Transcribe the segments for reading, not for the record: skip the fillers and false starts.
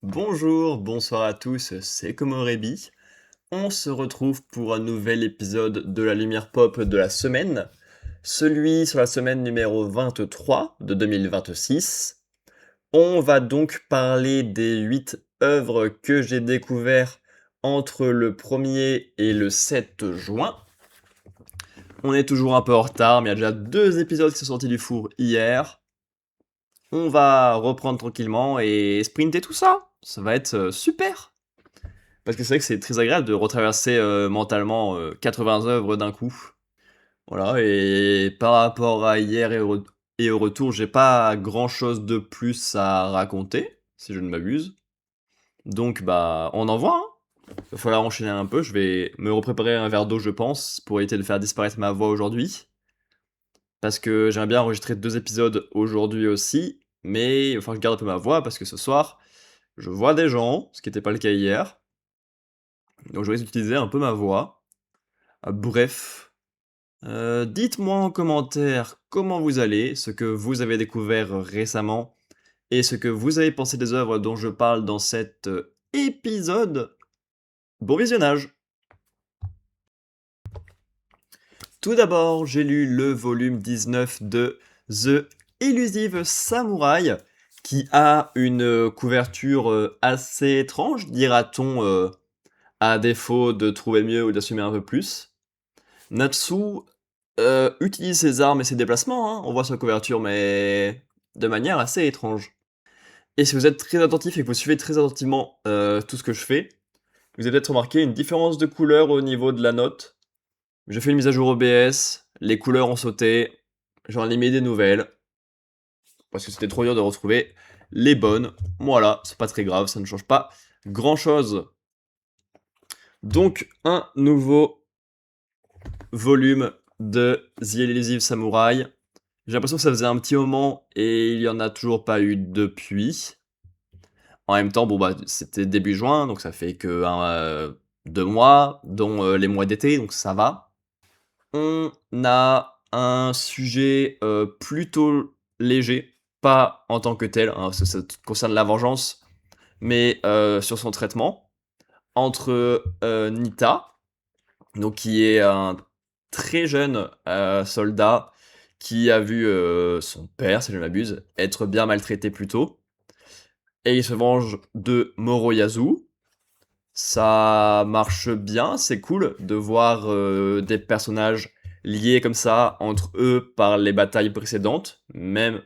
Bonjour, bonsoir à tous, c'est Komorebi. On se retrouve pour un nouvel épisode de la lumière pop de la semaine, celui sur la semaine numéro 23 de 2026. On va donc parler des 8 œuvres que j'ai découvertes entre le 1er et le 7 juin. On est toujours un peu en retard, mais il y a déjà 2 épisodes qui sont sortis du four hier. On va reprendre tranquillement et sprinter tout ça. Ça va être super. Parce que c'est vrai que c'est très agréable de retraverser mentalement 80 œuvres d'un coup. Voilà, et par rapport à hier et au retour, j'ai pas grand chose de plus à raconter, si je ne m'abuse. Donc bah, on en voit, hein. Il va falloir enchaîner un peu, je vais me repréparer un verre d'eau, je pense, pour éviter de faire disparaître ma voix aujourd'hui. Parce que j'aimerais bien enregistrer 2 épisodes aujourd'hui aussi, mais il va falloir que je garde un peu ma voix, parce que ce soir, je vois des gens, ce qui n'était pas le cas hier. Donc je vais utiliser un peu ma voix. Bref, dites-moi en commentaire comment vous allez, ce que vous avez découvert récemment et ce que vous avez pensé des œuvres dont je parle dans cet épisode. Bon visionnage! Tout d'abord, j'ai lu le volume 19 de The Elusive Samurai, qui a une couverture assez étrange, dira-t-on, à défaut de trouver mieux ou d'assumer un peu plus. Natsu utilise ses armes et ses déplacements, hein, on voit sa couverture, mais de manière assez étrange. Et si vous êtes très attentif et que vous suivez très attentivement tout ce que je fais, vous avez peut-être remarqué une différence de couleur au niveau de la note. J'ai fait une mise à jour OBS, les couleurs ont sauté, j'en ai mis des nouvelles, parce que c'était trop dur de retrouver les bonnes. Voilà, c'est pas très grave, ça ne change pas grand-chose. Donc, un nouveau volume de The Elusive Samurai. J'ai l'impression que ça faisait un petit moment et il y en a toujours pas eu depuis. En même temps, bon bah c'était début juin, donc ça fait que 2 mois, dont les mois d'été, donc ça va. On a un sujet plutôt léger, pas en tant que tel, hein, ça concerne la vengeance, mais sur son traitement, entre Nita, donc qui est un très jeune soldat qui a vu son père, si je ne m'abuse, être bien maltraité plus tôt. Et il se venge de Moroyazu. Ça marche bien, c'est cool de voir des personnages liés comme ça entre eux par les batailles précédentes, même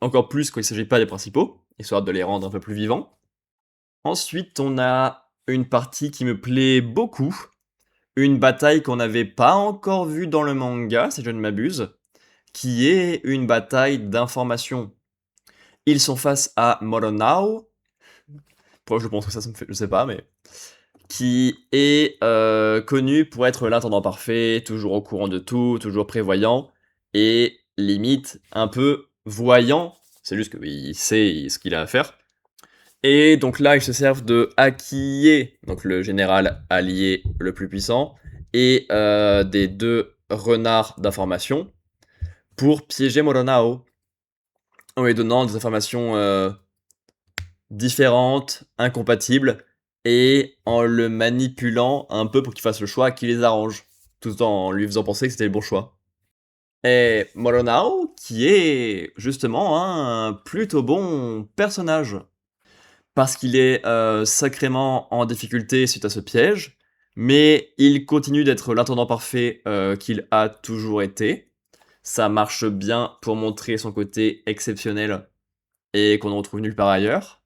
encore plus quand il ne s'agit pas des principaux, histoire de les rendre un peu plus vivants. Ensuite, on a une partie qui me plaît beaucoup, une bataille qu'on n'avait pas encore vue dans le manga, si je ne m'abuse, qui est une bataille d'information. Ils sont face à Moronao, je pense que ça me fait, je sais pas, mais qui est connu pour être l'intendant parfait, toujours au courant de tout, toujours prévoyant, et limite un peu voyant, c'est juste qu'il sait ce qu'il a à faire. Et donc là, ils se servent de Akiye, donc le général allié le plus puissant, et des 2 renards d'information, pour piéger Moronao, en lui donnant des informations différentes, incompatibles, et en le manipulant un peu pour qu'il fasse le choix qui les arrange, tout en lui faisant penser que c'était le bon choix. Et Moronao, qui est justement un plutôt bon personnage, parce qu'il est sacrément en difficulté suite à ce piège, mais il continue d'être l'intendant parfait qu'il a toujours été. Ça marche bien pour montrer son côté exceptionnel et qu'on ne retrouve nulle part ailleurs.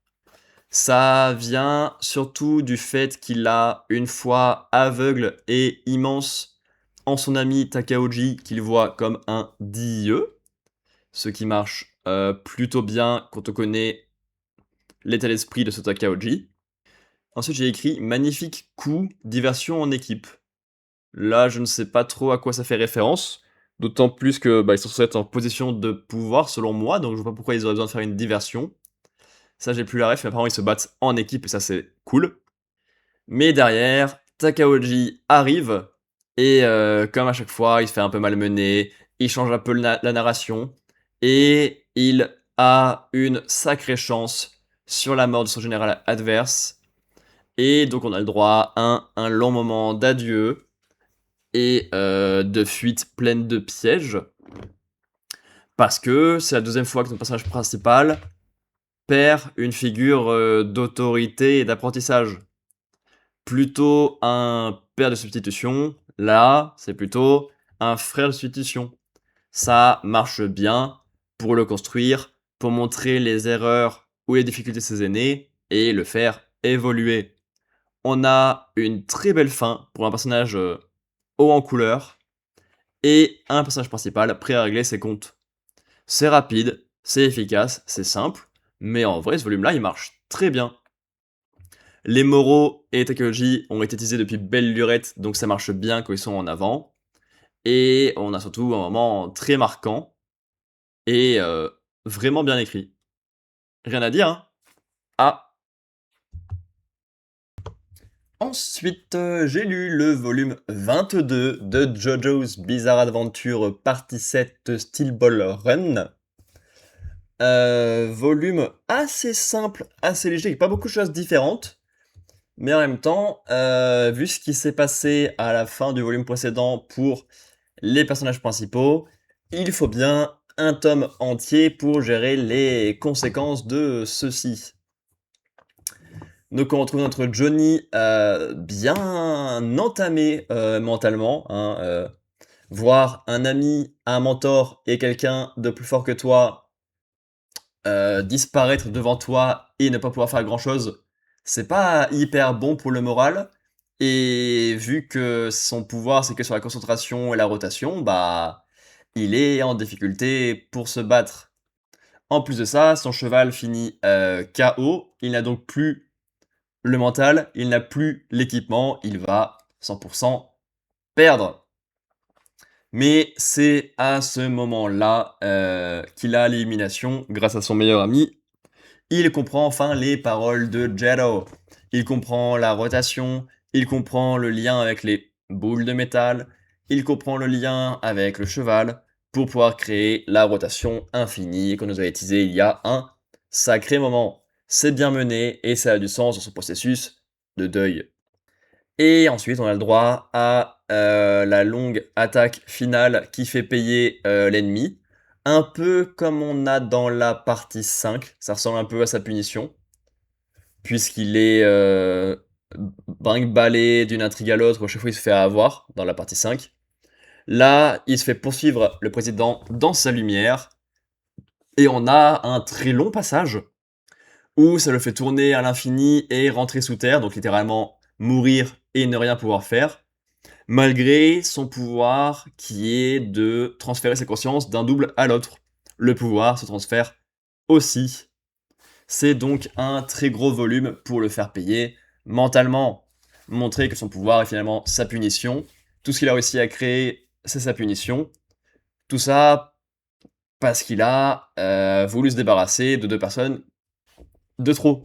Ça vient surtout du fait qu'il a une foi aveugle et immense en son ami Takaoji qu'il voit comme un dieu, ce qui marche plutôt bien quand on connaît l'état d'esprit de ce Takaoji. Ensuite j'ai écrit magnifique coup, diversion en équipe. Là je ne sais pas trop à quoi ça fait référence, d'autant plus que ils sont censés être en position de pouvoir selon moi, donc je vois pas pourquoi ils auraient besoin de faire une diversion. Ça, j'ai plus la ref, mais apparemment, ils se battent en équipe et ça, c'est cool. Mais derrière, Takaoji arrive et comme à chaque fois, il se fait un peu malmener, il change un peu la narration et il a une sacrée chance sur la mort de son général adverse. Et donc on a le droit à un long moment d'adieu et de fuite pleine de pièges. Parce que c'est la deuxième fois que notre personnage principal perd une figure d'autorité et d'apprentissage. Plutôt un père de substitution, là c'est plutôt un frère de substitution. Ça marche bien pour le construire, pour montrer les erreurs ou les difficultés de ses aînés et le faire évoluer. On a une très belle fin pour un personnage haut en couleur et un personnage principal prêt à régler ses comptes. C'est rapide, c'est efficace, c'est simple, mais en vrai ce volume-là il marche très bien. Les moraux et les technologies ont été utilisés depuis belle lurette, donc ça marche bien quand ils sont en avant. Et on a surtout un moment très marquant et vraiment bien écrit. Rien à dire, hein. Ah. Ensuite, j'ai lu le volume 22 de JoJo's Bizarre Adventure Partie 7 Steel Ball Run. Volume assez simple, assez léger, avec pas beaucoup de choses différentes. Mais en même temps, vu ce qui s'est passé à la fin du volume précédent pour les personnages principaux, il faut bien un tome entier pour gérer les conséquences de ceux-ci. Donc on retrouve notre Johnny bien entamé mentalement, hein, voir un ami, un mentor et quelqu'un de plus fort que toi disparaître devant toi et ne pas pouvoir faire grand chose, c'est pas hyper bon pour le moral. Et vu que son pouvoir c'est que sur la concentration et la rotation, bah il est en difficulté pour se battre. En plus de ça, son cheval finit KO, il n'a donc plus le mental, il n'a plus l'équipement, il va 100% perdre. Mais c'est à ce moment-là qu'il a l'élimination grâce à son meilleur ami. Il comprend enfin les paroles de Jero. Il comprend la rotation, il comprend le lien avec les boules de métal, il comprend le lien avec le cheval pour pouvoir créer la rotation infinie qu'on nous avait teasé il y a un sacré moment. C'est bien mené et ça a du sens dans son processus de deuil. Et ensuite, on a le droit à la longue attaque finale qui fait payer l'ennemi. Un peu comme on a dans la partie 5, ça ressemble un peu à sa punition, puisqu'il est brinque-ballé d'une intrigue à l'autre, à chaque fois il se fait avoir dans la partie 5. Là, il se fait poursuivre le président dans sa lumière, et on a un très long passage où ça le fait tourner à l'infini et rentrer sous terre, donc littéralement mourir et ne rien pouvoir faire, malgré son pouvoir qui est de transférer sa conscience d'un double à l'autre. Le pouvoir se transfère aussi. C'est donc un très gros volume pour le faire payer mentalement. Montrer que son pouvoir est finalement sa punition. Tout ce qu'il a réussi à créer, c'est sa punition. Tout ça parce qu'il a voulu se débarrasser de deux personnes de trop.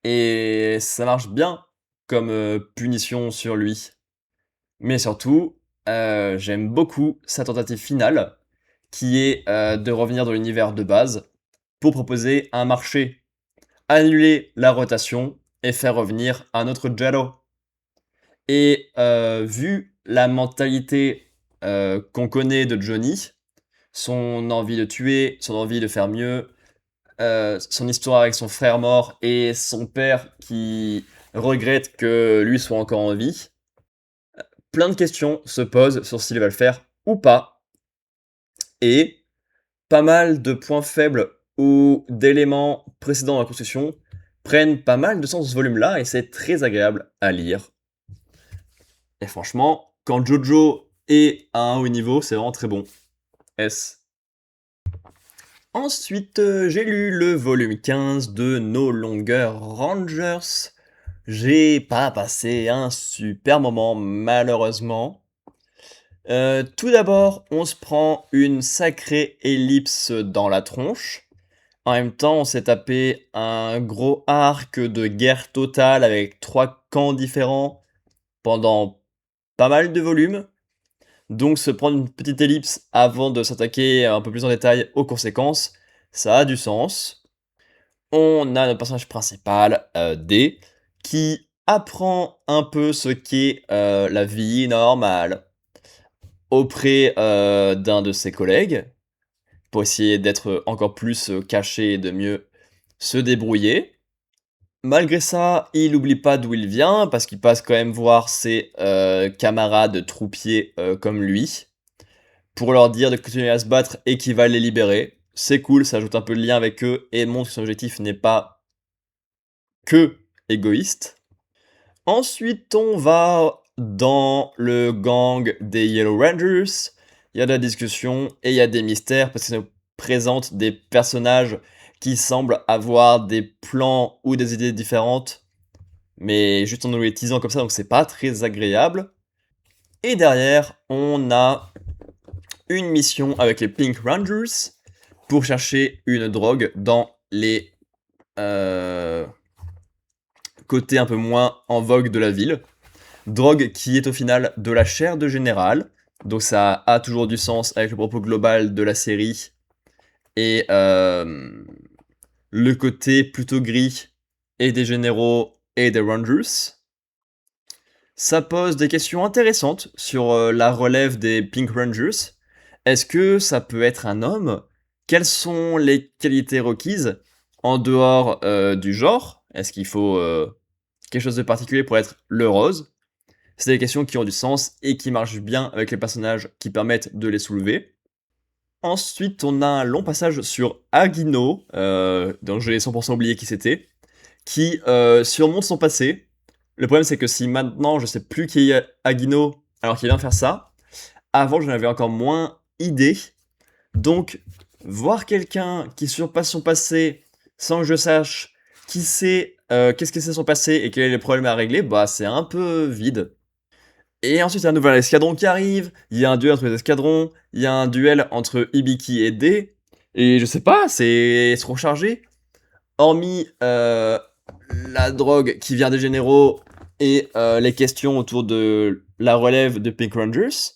Et ça marche bien comme punition sur lui. Mais surtout, j'aime beaucoup sa tentative finale, qui est de revenir dans l'univers de base pour proposer un marché, annuler la rotation et faire revenir un autre Jero. Et vu la mentalité qu'on connaît de Johnny, son envie de tuer, son envie de faire mieux, son histoire avec son frère mort et son père qui regrette que lui soit encore en vie, plein de questions se posent sur s'il va le faire ou pas. Et pas mal de points faibles ou d'éléments précédents dans la construction prennent pas mal de sens dans ce volume-là et c'est très agréable à lire. Et franchement, quand Jojo est à un haut niveau, c'est vraiment très bon. S. Ensuite, j'ai lu le volume 15 de No Longer Rangers. J'ai pas passé un super moment, malheureusement. Tout d'abord, on se prend une sacrée ellipse dans la tronche. En même temps, on s'est tapé un gros arc de guerre totale avec 3 camps différents pendant pas mal de volumes. Donc se prendre une petite ellipse avant de s'attaquer un peu plus en détail aux conséquences, ça a du sens. On a notre personnage principal, D, qui apprend un peu ce qu'est, la vie normale auprès, d'un de ses collègues, pour essayer d'être encore plus, caché et de mieux se débrouiller. Malgré ça, il n'oublie pas d'où il vient, parce qu'il passe quand même voir ses, camarades troupiers, comme lui, pour leur dire de continuer à se battre et qu'il va les libérer. C'est cool, ça ajoute un peu de lien avec eux et montre que son objectif n'est pas que égoïste. Ensuite, on va dans le gang des Yellow Rangers. Il y a de la discussion et il y a des mystères parce que ça nous présente des personnages qui semblent avoir des plans ou des idées différentes, mais juste en nous les teasant comme ça, donc c'est pas très agréable. Et derrière, on a une mission avec les Pink Rangers pour chercher une drogue dans les côtés un peu moins en vogue de la ville. Drogue qui est au final de la chair de général, donc ça a toujours du sens avec le propos global de la série, et le côté plutôt gris et des généraux et des Rangers. Ça pose des questions intéressantes sur la relève des Pink Rangers. Est-ce que ça peut être un homme? Quelles sont les qualités requises en dehors du genre? Est-ce qu'il faut quelque chose de particulier pour être le rose? C'est des questions qui ont du sens et qui marchent bien avec les personnages qui permettent de les soulever. Ensuite, on a un long passage sur Agino, dont j'ai 100% oublié qui c'était, qui surmonte son passé. Le problème, c'est que si maintenant je sais plus qui est Agino, alors qu'il vient faire ça, avant j'en avais encore moins idée. Donc, voir quelqu'un qui surpasse son passé sans que je sache qui c'est, qu'est-ce que c'est son passé et quels sont les problèmes à régler, bah c'est un peu vide. Et ensuite, il y a un nouvel escadron qui arrive, il y a un duel entre les escadrons, il y a un duel entre Ibiki et D, et je sais pas, c'est trop chargé. Hormis la drogue qui vient des généraux et les questions autour de la relève de Pink Rangers,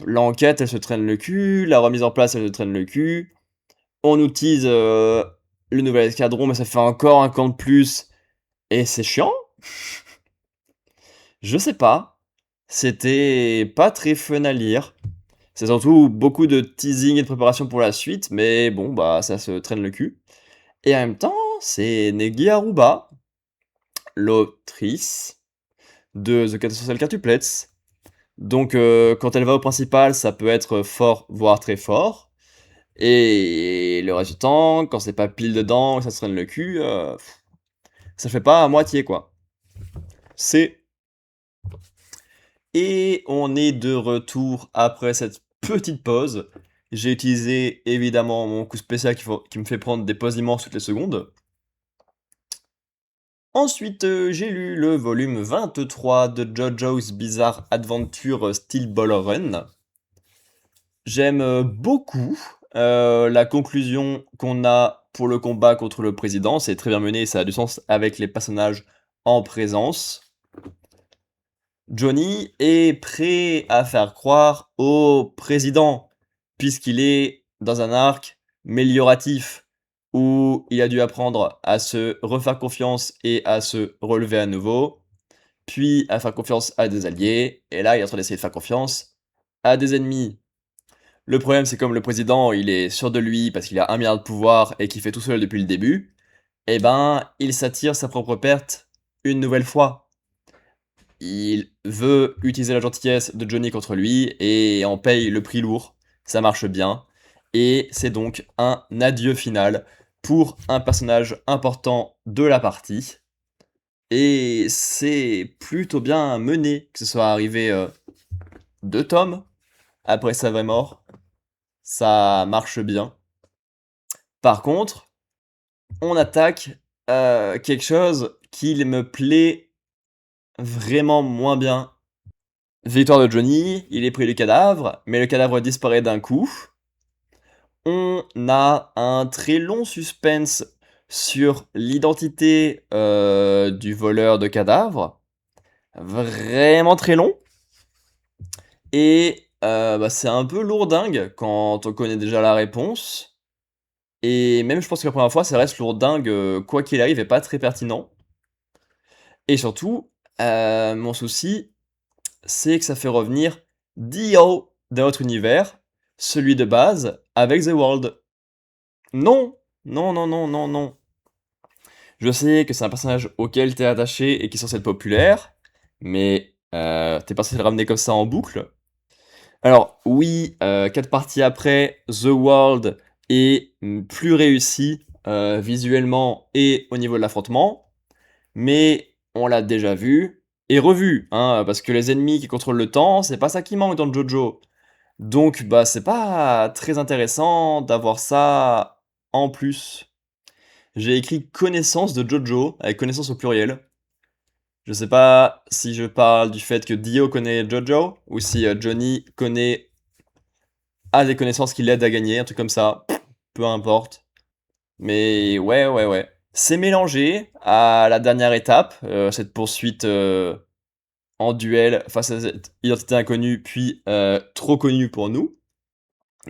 l'enquête elle se traîne le cul, la remise en place elle se traîne le cul, on utilise le nouvel escadron mais ça fait encore un camp de plus, et c'est chiant. Je sais pas, c'était pas très fun à lire. C'est surtout beaucoup de teasing et de préparation pour la suite, mais bon, bah ça se traîne le cul. Et en même temps, c'est Negi Aruba, l'autrice de The Catastrophic Quintuplets. Donc quand elle va au principal, ça peut être fort, voire très fort. Et le reste du temps, quand c'est pas pile dedans, ça se traîne le cul, ça fait pas à moitié quoi. C'est... Et on est de retour après cette petite pause. J'ai utilisé évidemment mon coup spécial qui me fait prendre des pauses immenses toutes les secondes. Ensuite, j'ai lu le volume 23 de JoJo's Bizarre Adventure Steel Ball Run. J'aime beaucoup la conclusion qu'on a pour le combat contre le président. C'est très bien mené et ça a du sens avec les personnages en présence. Johnny est prêt à faire croire au président, puisqu'il est dans un arc mélioratif où il a dû apprendre à se refaire confiance et à se relever à nouveau, puis à faire confiance à des alliés, et là il est en train d'essayer de faire confiance à des ennemis. Le problème c'est comme le président il est sûr de lui parce qu'il a 1 milliard de pouvoir et qu'il fait tout seul depuis le début, eh ben il s'attire sa propre perte une nouvelle fois. Il veut utiliser la gentillesse de Johnny contre lui et en paye le prix lourd. Ça marche bien. Et c'est donc un adieu final pour un personnage important de la partie. Et c'est plutôt bien mené que ce soit arrivé 2 tomes après sa vraie mort. Ça marche bien. Par contre, on attaque quelque chose qui me plaît vraiment moins bien. Victoire de Johnny, il est pris le cadavre, mais le cadavre disparaît d'un coup. On a un très long suspense sur l'identité du voleur de cadavres. Vraiment très long. Et bah, c'est un peu lourdingue quand on connaît déjà la réponse. Et même je pense que la première fois, ça reste lourdingue, quoi qu'il arrive et pas très pertinent. Et surtout, mon souci, c'est que ça fait revenir Dio d'un autre univers, celui de base, avec The World. Non! Non, non, non, non, non. Je sais que c'est un personnage auquel t'es attaché et qui est censé être populaire, mais t'es pas censé le ramener comme ça en boucle. Alors oui, 4 parties après, The World est plus réussi visuellement et au niveau de l'affrontement, mais on l'a déjà vu et revu, hein, parce que les ennemis qui contrôlent le temps, c'est pas ça qui manque dans JoJo. Donc bah c'est pas très intéressant d'avoir ça en plus. J'ai écrit connaissance de Jojo, avec connaissance au pluriel. Je sais pas si je parle du fait que Dio connaît Jojo, ou si Johnny a des connaissances qui l'aident à gagner, un truc comme ça. Peu importe. Mais ouais, ouais, ouais. C'est mélangé à la dernière étape, cette poursuite en duel face à cette identité inconnue, puis trop connue pour nous.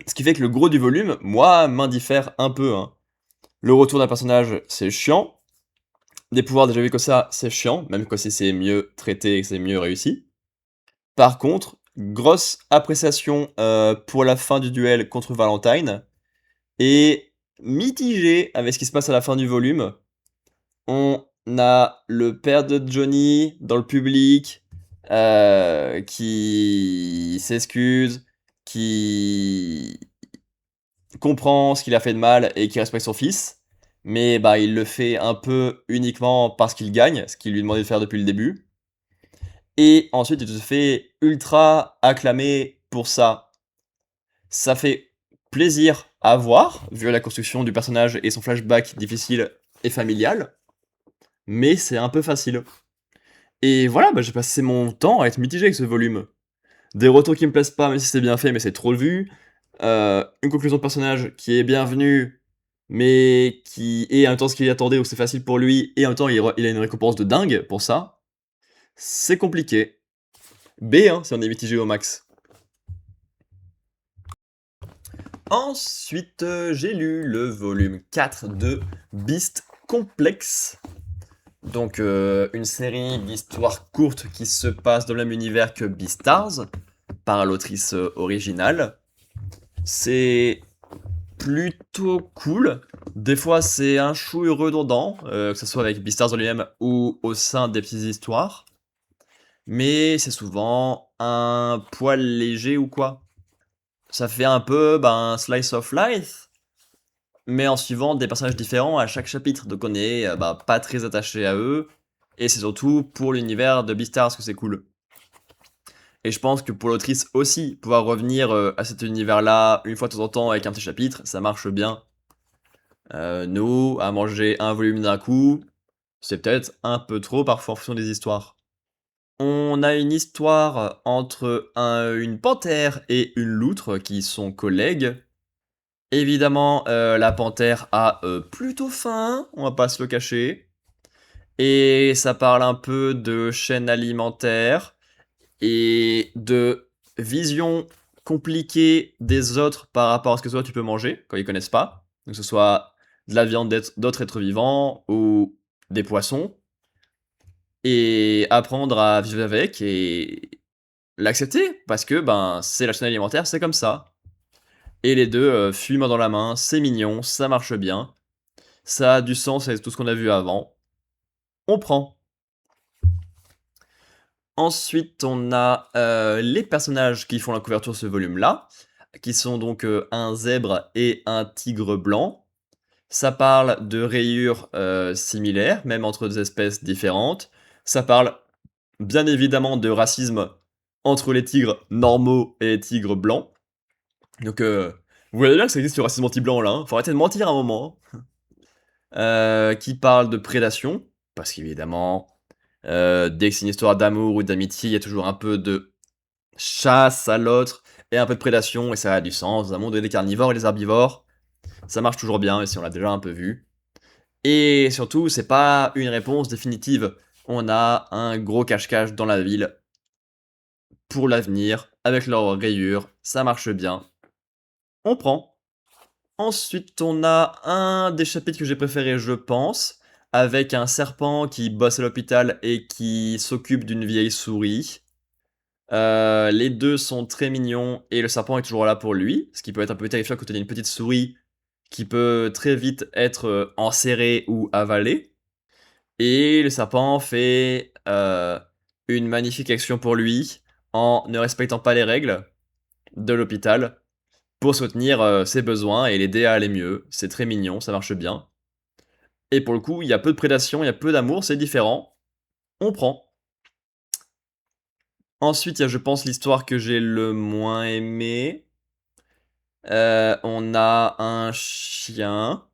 Ce qui fait que le gros du volume, moi, m'indiffère un peu, hein. Le retour d'un personnage, c'est chiant. Des pouvoirs déjà vu que ça, c'est chiant, même que si c'est mieux traité et que c'est mieux réussi. Par contre, grosse appréciation pour la fin du duel contre Valentine, et mitigé avec ce qui se passe à la fin du volume. On a le père de Johnny dans le public qui s'excuse, qui comprend ce qu'il a fait de mal et qui respecte son fils, mais bah il le fait un peu uniquement parce qu'il gagne, ce qu'il lui demandait de faire depuis le début. Et ensuite, il se fait ultra acclamer pour ça. Ça fait plaisir à voir, vu la construction du personnage et son flashback difficile et familial, mais c'est un peu facile. Et voilà, bah, j'ai passé mon temps à être mitigé avec ce volume. Des retours qui me plaisent pas, même si c'est bien fait, mais c'est trop vu. Une conclusion de personnage qui est bienvenue, mais qui est en même temps ce qu'il attendait, donc c'est facile pour lui, et en même temps il a une récompense de dingue pour ça. C'est compliqué. B, hein, si on est mitigé au max. Ensuite, j'ai lu le volume 4 de Beast Complex. Donc, une série d'histoires courtes qui se passe dans le même univers que Beastars, par l'autrice originale. C'est plutôt cool. Des fois, c'est un chouille redondant, que ce soit avec Beastars en lui-même ou au sein des petites histoires. Mais c'est souvent un poil léger ou quoi. Ça fait un peu slice of life, mais en suivant des personnages différents à chaque chapitre. Donc on est pas très attaché à eux. Et c'est surtout pour l'univers de Beastars que c'est cool. Et je pense que pour l'autrice aussi, pouvoir revenir à cet univers-là une fois de temps en temps avec un petit chapitre, ça marche bien. Nous, à manger un volume d'un coup, c'est peut-être un peu trop parfois en fonction des histoires. On a une histoire entre une panthère et une loutre qui sont collègues. Évidemment, la panthère a plutôt faim, on va pas se le cacher. Et ça parle un peu de chaîne alimentaire et de vision compliquée des autres par rapport à ce que toi tu peux manger quand ils connaissent pas. Donc que ce soit de la viande d'autres êtres vivants ou des poissons. Et apprendre à vivre avec et l'accepter parce que c'est la chaîne alimentaire, c'est comme ça. Et les deux fuient main dans la main, c'est mignon, ça marche bien. Ça a du sens avec tout ce qu'on a vu avant. On prend. Ensuite, on a les personnages qui font la couverture de ce volume-là, qui sont donc un zèbre et un tigre blanc. Ça parle de rayures similaires, même entre deux espèces différentes. Ça parle bien évidemment de racisme entre les tigres normaux et les tigres blancs. Donc, vous voyez bien que ça existe le racisme anti-blanc là, hein. Faut arrêter de mentir à un moment, hein. Qui parle de prédation, parce qu'évidemment, dès que c'est une histoire d'amour ou d'amitié, il y a toujours un peu de chasse à l'autre et un peu de prédation, et ça a du sens. Dans un monde où il y a des carnivores et des herbivores, ça marche toujours bien, et si on l'a déjà un peu vu. Et surtout, c'est pas une réponse définitive. On a un gros cache-cache dans la ville pour l'avenir, avec leurs rayures, ça marche bien. On prend. Ensuite, on a un des chapitres que j'ai préféré, je pense, avec un serpent qui bosse à l'hôpital et qui s'occupe d'une vieille souris. Les deux sont très mignons et le serpent est toujours là pour lui, ce qui peut être un peu terrifiant quand on a une petite souris qui peut très vite être enserrée ou avalée. Et le serpent fait une magnifique action pour lui en ne respectant pas les règles de l'hôpital pour soutenir ses besoins et l'aider à aller mieux. C'est très mignon, ça marche bien. Et pour le coup, il y a peu de prédation, il y a peu d'amour, c'est différent. On prend. Ensuite, il y a, je pense, l'histoire que j'ai le moins aimée. On a un chien,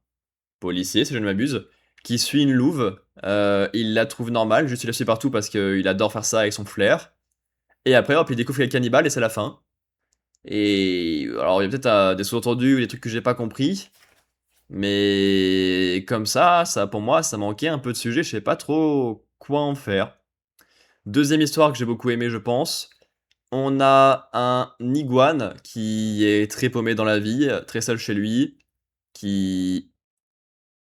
policier si je ne m'abuse, qui suit une louve. Il la trouve normale, juste il la suit partout parce qu'il adore faire ça avec son flair. Et après, hop, il découvre qu'elle est cannibale et c'est la fin. Et alors, il y a peut-être des sous-entendus ou des trucs que j'ai pas compris. Mais comme ça pour moi, ça manquait un peu de sujet, je sais pas trop quoi en faire. Deuxième histoire que j'ai beaucoup aimé, je pense. On a un iguane qui est très paumé dans la vie, très seul chez lui, qui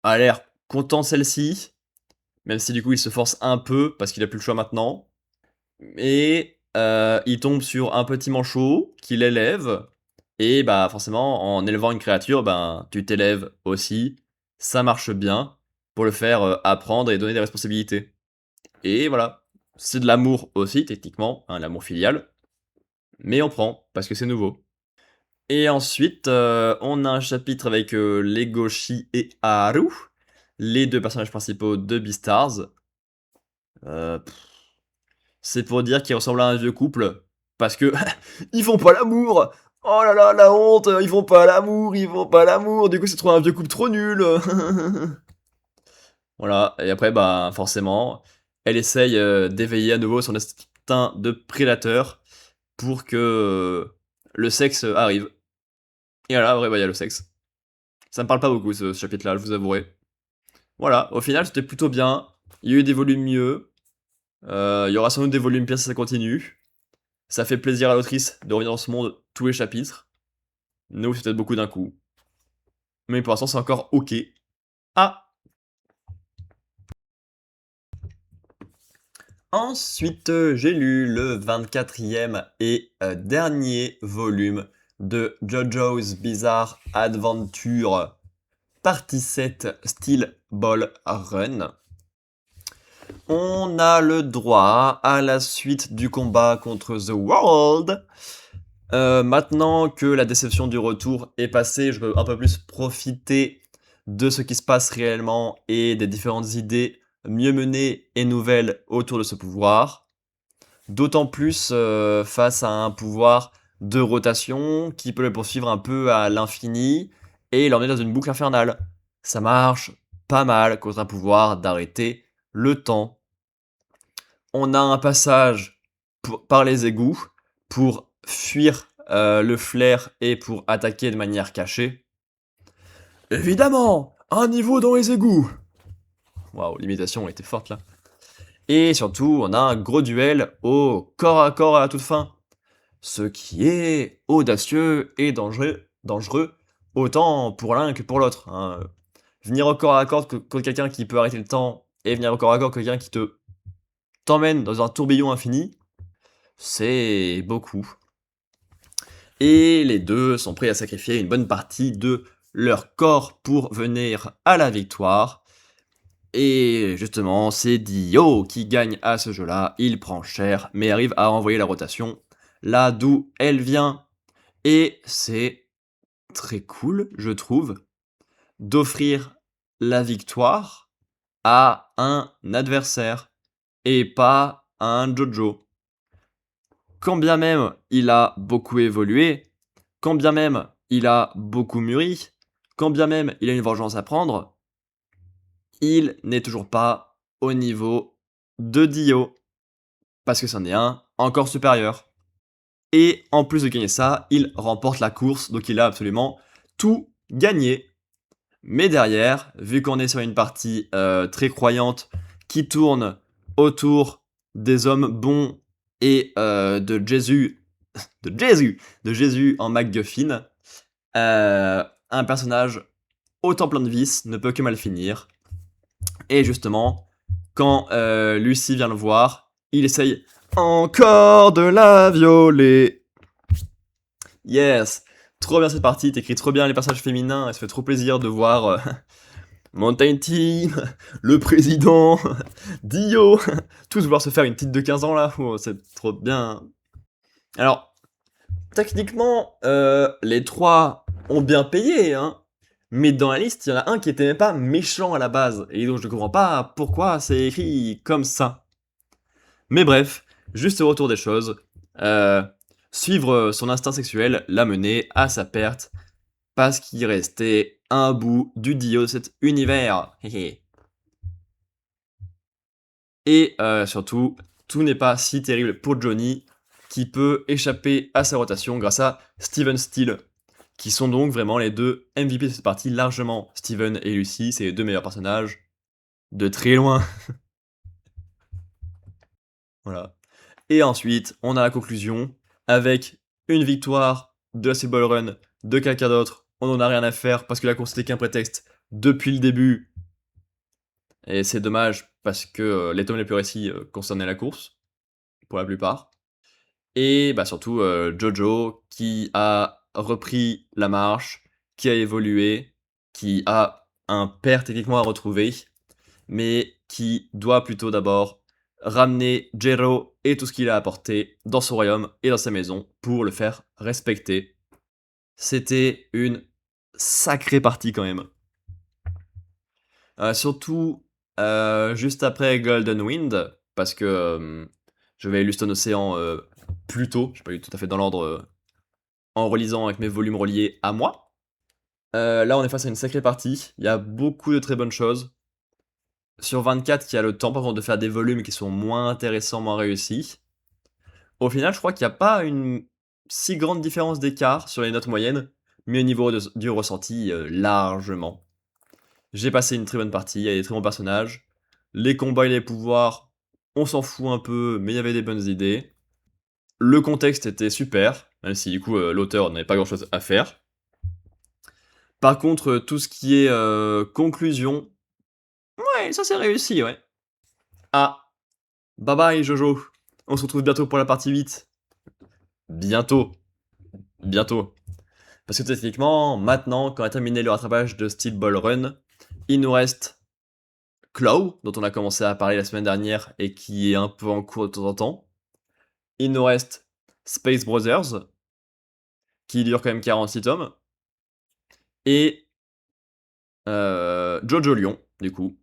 a l'air content de celle-ci, même si du coup il se force un peu parce qu'il a plus le choix maintenant. Et il tombe sur un petit manchot qui l'élève. Et bah forcément, en élevant une créature, ben tu t'élèves aussi. Ça marche bien pour le faire apprendre et donner des responsabilités. Et voilà, c'est de l'amour aussi techniquement, hein, l'amour filial. Mais on prend parce que c'est nouveau. Et ensuite, on a un chapitre avec Legoshi et Haru, les deux personnages principaux de Beastars. Euh, c'est pour dire qu'ils ressemblent à un vieux couple, parce que ils font pas l'amour. Oh là là, la honte, ils font pas l'amour, ils font pas l'amour. Du coup, c'est trop un vieux couple trop nul. Voilà, et après, bah, forcément, elle essaye d'éveiller à nouveau son instinct de prédateur pour que le sexe arrive. Et là, ouais, bah, il y a le sexe. Ça me parle pas beaucoup ce chapitre-là, je vous avouerai. Voilà, au final, c'était plutôt bien. Il y a eu des volumes mieux. Il y aura sans doute des volumes pires si ça continue. Ça fait plaisir à l'autrice de revenir dans ce monde tous les chapitres. Nous, c'est peut-être beaucoup d'un coup. Mais pour l'instant, c'est encore ok. Ah. Ensuite, j'ai lu le 24e et dernier volume de JoJo's Bizarre Adventure, partie 7, Steel Ball Run. On a le droit à la suite du combat contre The World. Maintenant que la déception du retour est passée, je veux un peu plus profiter de ce qui se passe réellement et des différentes idées mieux menées et nouvelles autour de ce pouvoir. D'autant plus face à un pouvoir de rotation qui peut le poursuivre un peu à l'infini et l'emmener dans une boucle infernale. Ça marche pas mal contre un pouvoir d'arrêter le temps. On a un passage par les égouts pour fuir le flair et pour attaquer de manière cachée. Évidemment, un niveau dans les égouts. Waouh, l'imitation était forte là. Et surtout, on a un gros duel au corps à corps à la toute fin. Ce qui est audacieux et dangereux autant pour l'un que pour l'autre, hein. Venir au corps à corps contre quelqu'un qui peut arrêter le temps et venir au corps à corps contre quelqu'un qui t'emmène dans un tourbillon infini, c'est beaucoup. Et les deux sont prêts à sacrifier une bonne partie de leur corps pour venir à la victoire. Et justement, c'est Dio qui gagne à ce jeu-là. Il prend cher, mais arrive à envoyer la rotation là d'où elle vient. Et c'est très cool, je trouve, d'offrir la victoire à un adversaire et pas à un Jojo. Quand bien même il a beaucoup évolué, quand bien même il a beaucoup mûri, quand bien même il a une vengeance à prendre, il n'est toujours pas au niveau de Dio, parce que c'en est un encore supérieur. Et en plus de gagner ça, il remporte la course, donc il a absolument tout gagné. Mais derrière, vu qu'on est sur une partie très croyante qui tourne autour des hommes bons et de Jésus en MacGuffin, un personnage autant plein de vices ne peut que mal finir. Et justement, quand Lucy vient le voir, il essaye encore de la violer. Yes, trop bien cette partie, t'écris trop bien les personnages féminins, et ça fait trop plaisir de voir Mountain Team, le président, Dio, tous vouloir se faire une petite de 15 ans là, oh, c'est trop bien. Alors, techniquement, les trois ont bien payé, hein, mais dans la liste, il y en a un qui était même pas méchant à la base, et donc je ne comprends pas pourquoi c'est écrit comme ça. Mais bref, juste au retour des choses, euh, suivre son instinct sexuel l'a mené à sa perte, parce qu'il restait un bout du Dio de cet univers. Et surtout, tout n'est pas si terrible pour Johnny, qui peut échapper à sa rotation grâce à Steven Steele, qui sont donc vraiment les deux MVP de cette partie, largement. Steven et Lucy, c'est les deux meilleurs personnages, de très loin. Voilà. Et ensuite, on a la conclusion, avec une victoire de la Ball Run de quelqu'un d'autre. On n'en a rien à faire, parce que la course n'était qu'un prétexte depuis le début. Et c'est dommage, parce que les tomes les plus récits concernaient la course, pour la plupart. Et bah surtout Jojo qui a repris la marche, qui a évolué, qui a un père techniquement à retrouver, mais qui doit plutôt d'abord ramener Jero et tout ce qu'il a apporté dans son royaume et dans sa maison pour le faire respecter. C'était une sacrée partie quand même. Surtout juste après Golden Wind, parce que je vais Luston Océan plus tôt, je n'ai pas eu tout à fait dans l'ordre en relisant avec mes volumes reliés à moi. Là, on est face à une sacrée partie, il y a beaucoup de très bonnes choses. Sur 24, il y a le temps par contre de faire des volumes qui sont moins intéressants, moins réussis. Au final, je crois qu'il n'y a pas une si grande différence d'écart sur les notes moyennes, mais au niveau du ressenti, largement. J'ai passé une très bonne partie, il y a des très bons personnages. Les combats et les pouvoirs, on s'en fout un peu, mais il y avait des bonnes idées. Le contexte était super, même si du coup l'auteur n'avait pas grand chose à faire. Par contre, tout ce qui est conclusion, ouais, ça c'est réussi, ouais. Ah, bye bye Jojo, on se retrouve bientôt pour la partie 8. Bientôt, bientôt. Parce que techniquement, maintenant, quand on a terminé le rattrapage de Steel Ball Run, il nous reste Claw, dont on a commencé à parler la semaine dernière et qui est un peu en cours de temps en temps. Il nous reste Space Brothers, qui dure quand même 46 tomes. Et Jojo Lion, du coup.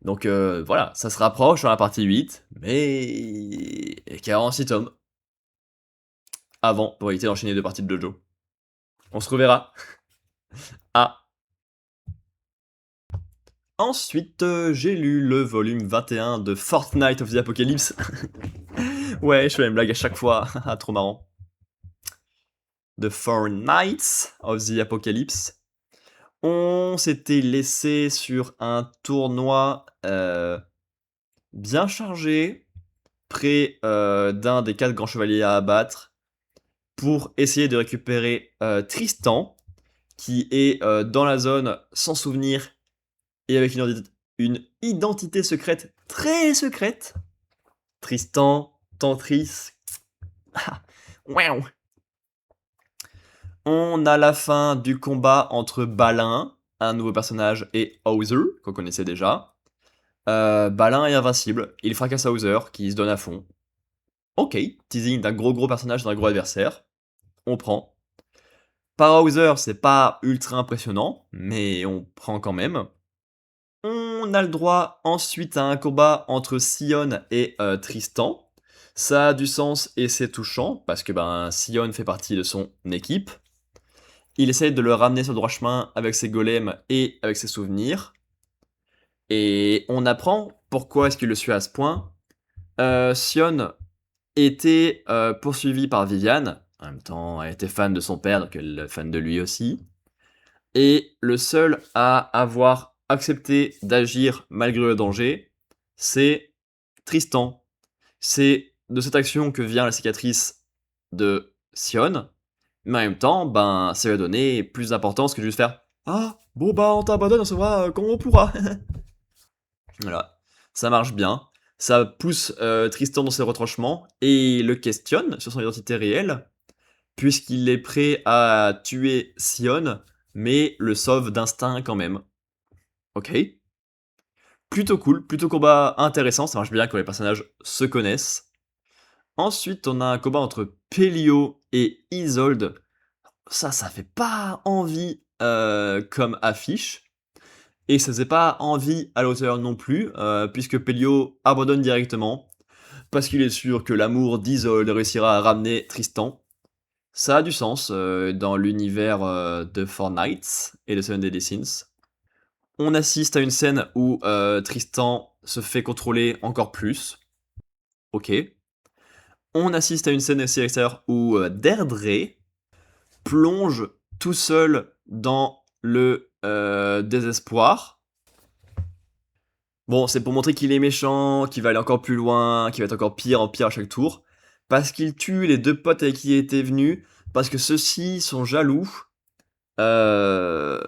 Donc voilà, ça se rapproche dans la partie 8, mais 46 tomes. Avant, pour éviter d'enchaîner deux parties de Jojo. On se reverra. Ah. Ensuite, j'ai lu le volume 21 de Fortnite of the Apocalypse. Ouais, je fais la même blague à chaque fois. Trop marrant. The Fortnite of the Apocalypse. On s'était laissé sur un tournoi bien chargé, près d'un des 4 grands chevaliers à abattre, pour essayer de récupérer Tristan, qui est dans la zone sans souvenir et avec une identité secrète très secrète. Tristan, Tantris. Wow. On a la fin du combat entre Balin, un nouveau personnage, et Hauser, qu'on connaissait déjà. Balin est invincible, il fracasse Hauser, qui se donne à fond. Ok, teasing d'un gros personnage d'un gros adversaire. On prend. Par Hauser, c'est pas ultra impressionnant, mais on prend quand même. On a le droit ensuite à un combat entre Sion et Tristan. Ça a du sens et c'est touchant, parce que Sion fait partie de son équipe. Il essaye de le ramener sur le droit chemin avec ses golems et avec ses souvenirs. Et on apprend pourquoi est-ce qu'il le suit à ce point. Sion était poursuivi par Viviane. En même temps, elle était fan de son père, donc elle est fan de lui aussi. Et le seul à avoir accepté d'agir malgré le danger, c'est Tristan. C'est de cette action que vient la cicatrice de Sion, Mais en même temps, ben, ça lui a donné plus d'importance que de juste faire «Ah, bon bah on t'abandonne, on se voit quand on pourra». Voilà, ça marche bien. Ça pousse Tristan dans ses retranchements et le questionne sur son identité réelle, puisqu'il est prêt à tuer Sion, mais le sauve d'instinct quand même. Ok. Plutôt cool, plutôt combat intéressant, ça marche bien quand les personnages se connaissent. Ensuite, on a un combat entre Pelio et Isolde. Ça fait pas envie comme affiche. Et ça faisait pas envie à l'auteur non plus, puisque Pelio abandonne directement, parce qu'il est sûr que l'amour d'Isolde réussira à ramener Tristan. Ça a du sens dans l'univers de Fortnite et de Seven Deadly Sins. On assiste à une scène où Tristan se fait contrôler encore plus. Ok. On assiste à une scène aussi à l'extérieur où Deirdre plonge tout seul dans le désespoir. Bon, c'est pour montrer qu'il est méchant, qu'il va aller encore plus loin, qu'il va être encore pire en pire à chaque tour. Parce qu'il tue les deux potes avec qui il était venu, parce que ceux-ci sont jaloux. Euh,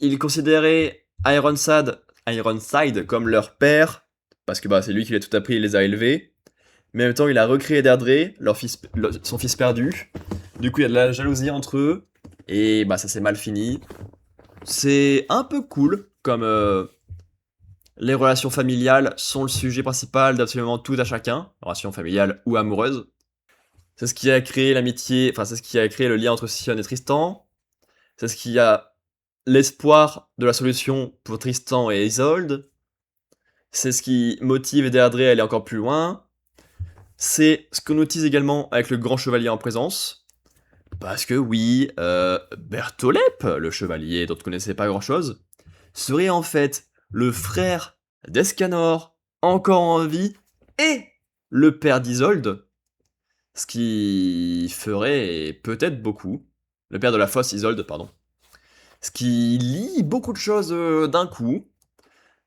il considérait Ironside comme leur père, parce que bah, c'est lui qui l'a tout appris et les a élevés. Mais en même temps, il a recréé Deirdre, son fils perdu. Du coup, il y a de la jalousie entre eux, et bah ça s'est mal fini. C'est un peu cool, comme les relations familiales sont le sujet principal d'absolument tout à chacun, relations familiales ou amoureuses. C'est ce qui a créé l'amitié, enfin c'est ce qui a créé le lien entre Sion et Tristan. C'est ce qui a l'espoir de la solution pour Tristan et Isolde. C'est ce qui motive Deirdre à aller encore plus loin. C'est ce qu'on utilise également avec le grand chevalier en présence. Parce que oui, Bertholep, le chevalier dont on ne connaissait pas grand-chose, serait en fait le frère d'Escanor, encore en vie, et le père d'Isolde, ce qui ferait peut-être beaucoup. Le père de la fausse Isolde, pardon. Ce qui lie beaucoup de choses d'un coup.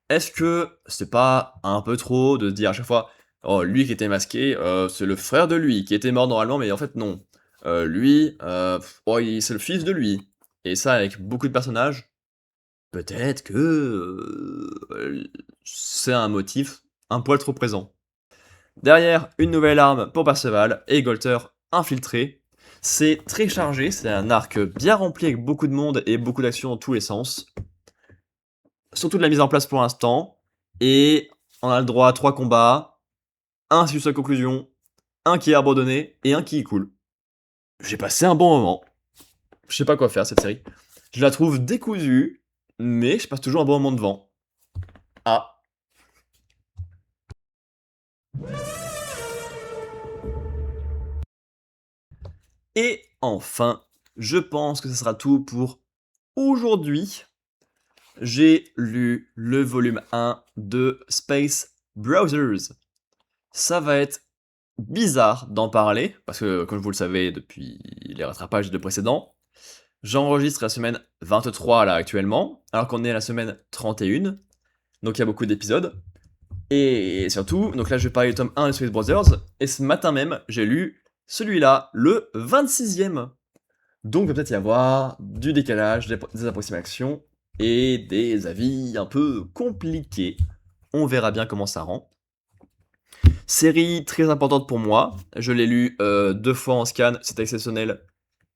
Est-ce que c'est pas un peu trop de dire à chaque fois, oh, lui qui était masqué, c'est le frère de lui, qui était mort normalement, mais en fait non. Lui, oh, c'est le fils de lui. Et ça, avec beaucoup de personnages, peut-être que c'est un motif un poil trop présent. Derrière, une nouvelle arme pour Perceval et Golter infiltré. C'est très chargé, c'est un arc bien rempli avec beaucoup de monde et beaucoup d'actions dans tous les sens. Surtout de la mise en place pour l'instant. Et on a le droit à 3 combats, un sur sa conclusion, un qui est abandonné et un qui est cool. J'ai passé un bon moment. Je sais pas quoi faire cette série. Je la trouve décousue, mais je passe toujours un bon moment devant. Ah. Et enfin, je pense que ce sera tout pour aujourd'hui. J'ai lu le volume 1 de Space Browsers. Ça va être bizarre d'en parler, parce que, comme vous le savez depuis les rattrapages de précédents, j'enregistre la semaine 23 là actuellement, alors qu'on est à la semaine 31, donc il y a beaucoup d'épisodes. Et surtout, donc là je vais parler du tome 1 de Space Brothers, et ce matin même, j'ai lu celui-là, le 26e. Donc il va peut-être y avoir du décalage, des approximations, et des avis un peu compliqués. On verra bien comment ça rend. Série très importante pour moi, je l'ai lu 2 fois en scan, c'est exceptionnel,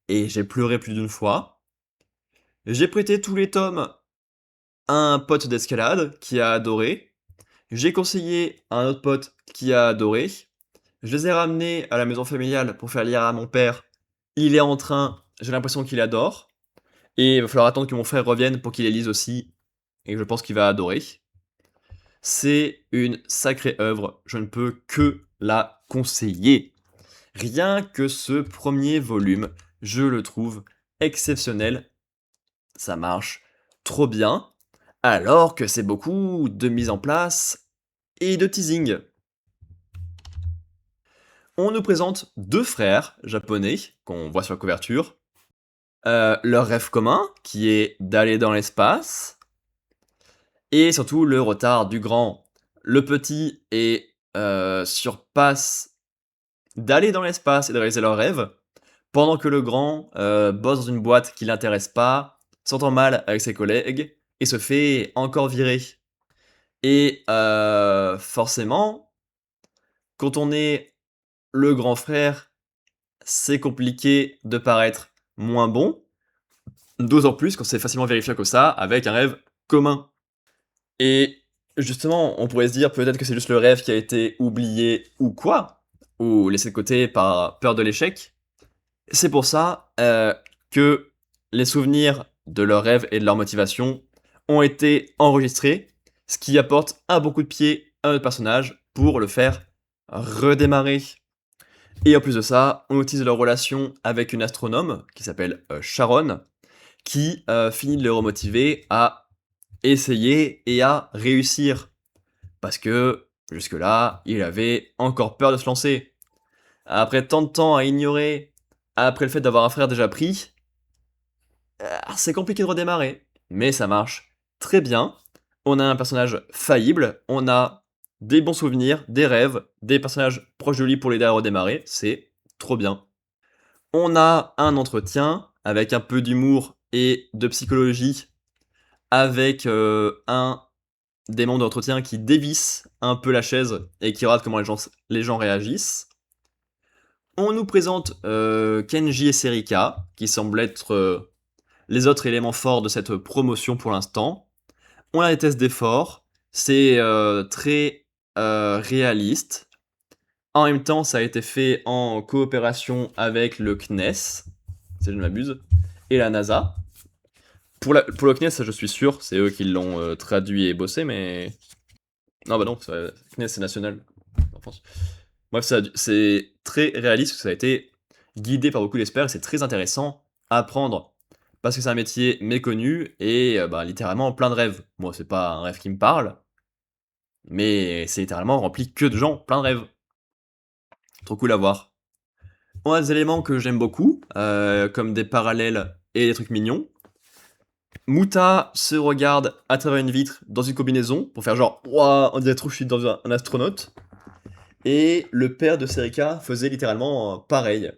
et j'ai pleuré plus d'une fois. J'ai prêté tous les tomes à un pote d'escalade qui a adoré. J'ai conseillé à un autre pote qui a adoré. Je les ai ramenés à la maison familiale pour faire lire à mon père. Il est en train, j'ai l'impression qu'il adore. Et il va falloir attendre que mon frère revienne pour qu'il les lise aussi. Et je pense qu'il va adorer. C'est une sacrée œuvre, je ne peux que la conseiller. Rien que ce premier volume, je le trouve exceptionnel. Ça marche trop bien. Alors que c'est beaucoup de mise en place et de teasing. On nous présente 2 frères japonais qu'on voit sur la couverture. Leur rêve commun, qui est d'aller dans l'espace. Et surtout le retard du grand. Le petit est sur passe d'aller dans l'espace et de réaliser leur rêve. pendant que le grand bosse dans une boîte qui l'intéresse pas, s'entend mal avec ses collègues et se fait encore virer. Et forcément, quand on est le grand frère, c'est compliqué de paraître moins bon, d'autant plus quand c'est facilement vérifiable que ça, avec un rêve commun. Et justement, on pourrait se dire peut-être que c'est juste le rêve qui a été oublié ou quoi, ou laissé de côté par peur de l'échec. C'est pour ça que les souvenirs de leurs rêves et de leur motivation ont été enregistrés, ce qui apporte un bon coup de pied à notre personnage pour le faire redémarrer. Et en plus de ça, on utilise leur relation avec une astronome qui s'appelle Sharon, qui finit de le remotiver à essayer et à réussir. Parce que jusque-là, il avait encore peur de se lancer. Après tant de temps à ignorer, après le fait d'avoir un frère déjà pris, c'est compliqué de redémarrer. Mais ça marche très bien. On a un personnage faillible, on a des bons souvenirs, des rêves, des personnages proches de lui pour l'aider à redémarrer. C'est trop bien. On a un entretien avec un peu d'humour et de psychologie, avec un des membres d'entretien qui dévisse un peu la chaise et qui rate comment les gens réagissent. On nous présente Kenji et Serika, qui semblent être les autres éléments forts de cette promotion pour l'instant. On a des tests d'effort, c'est très réaliste. En même temps, ça a été fait en coopération avec le CNES, si je ne m'abuse, et la NASA. Pour le CNES, ça je suis sûr, c'est eux qui l'ont traduit et bossé, mais... Non, bah non, CNES c'est national en France. Bref, c'est très réaliste, ça a été guidé par beaucoup d'experts, et c'est très intéressant à apprendre. Parce que c'est un métier méconnu, et bah, littéralement plein de rêves. Moi, c'est pas un rêve qui me parle, mais c'est littéralement rempli que de gens, plein de rêves. Trop cool à voir. On a des éléments que j'aime beaucoup, comme des parallèles et des trucs mignons. Muta se regarde à travers une vitre dans une combinaison pour faire genre ouah, on dirait trop que je suis dans un astronaute. Et le père de Serika faisait littéralement pareil.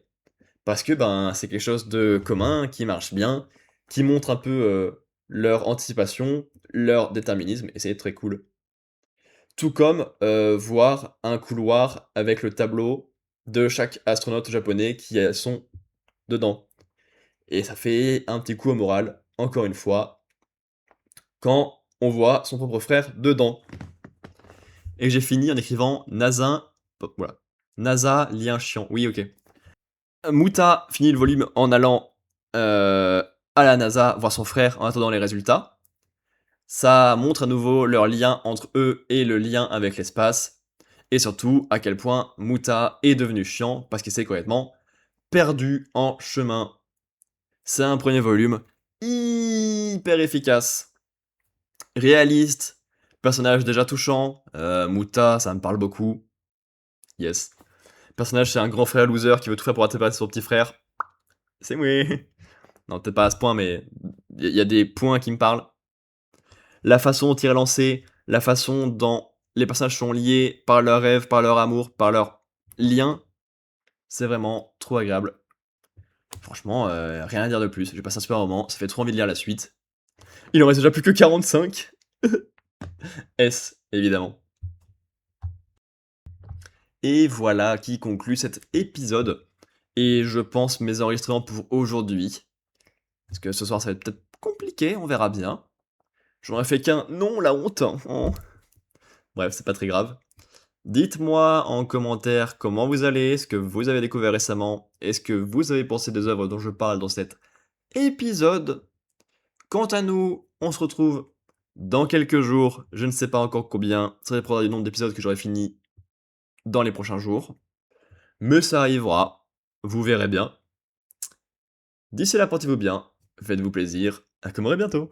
Parce que ben c'est quelque chose de commun, qui marche bien, qui montre un peu leur anticipation, leur déterminisme, et c'est très cool. Tout comme voir un couloir avec le tableau de chaque astronaute japonais qui sont dedans. Et ça fait un petit coup au moral, encore une fois, quand on voit son propre frère dedans. Et j'ai fini en écrivant NASA, voilà, NASA, lien chiant. Oui, ok. Muta finit le volume en allant à la NASA voir son frère en attendant les résultats. Ça montre à nouveau leur lien entre eux et le lien avec l'espace. Et surtout, à quel point Muta est devenu chiant parce qu'il s'est complètement perdu en chemin. C'est un premier volume hyper efficace, réaliste, personnage déjà touchant. Muta, ça me parle beaucoup. Yes. Personnage, c'est un grand frère loser qui veut tout faire pour attraper son petit frère. C'est moi. Non, peut-être pas à ce point, mais il y a des points qui me parlent. La façon dont il est lancé, la façon dont les personnages sont liés par leur rêve, par leur amour, par leur lien, c'est vraiment trop agréable. Franchement, rien à dire de plus. J'ai passé un super moment, ça fait trop envie de lire la suite. Il en reste déjà plus que 45. S, évidemment. Et voilà qui conclut cet épisode. Et je pense mes enregistrements pour aujourd'hui. Parce que ce soir, ça va être peut-être compliqué, on verra bien. J'en ai fait qu'un. Non, la honte. Oh. Bref, c'est pas très grave. Dites-moi en commentaire comment vous allez, ce que vous avez découvert récemment, et ce que vous avez pensé des œuvres dont je parle dans cet épisode. Quant à nous, on se retrouve dans quelques jours, je ne sais pas encore combien, ça dépendra du nombre d'épisodes que j'aurai fini dans les prochains jours. Mais ça arrivera, vous verrez bien. D'ici là, portez-vous bien, faites-vous plaisir, à comme bientôt.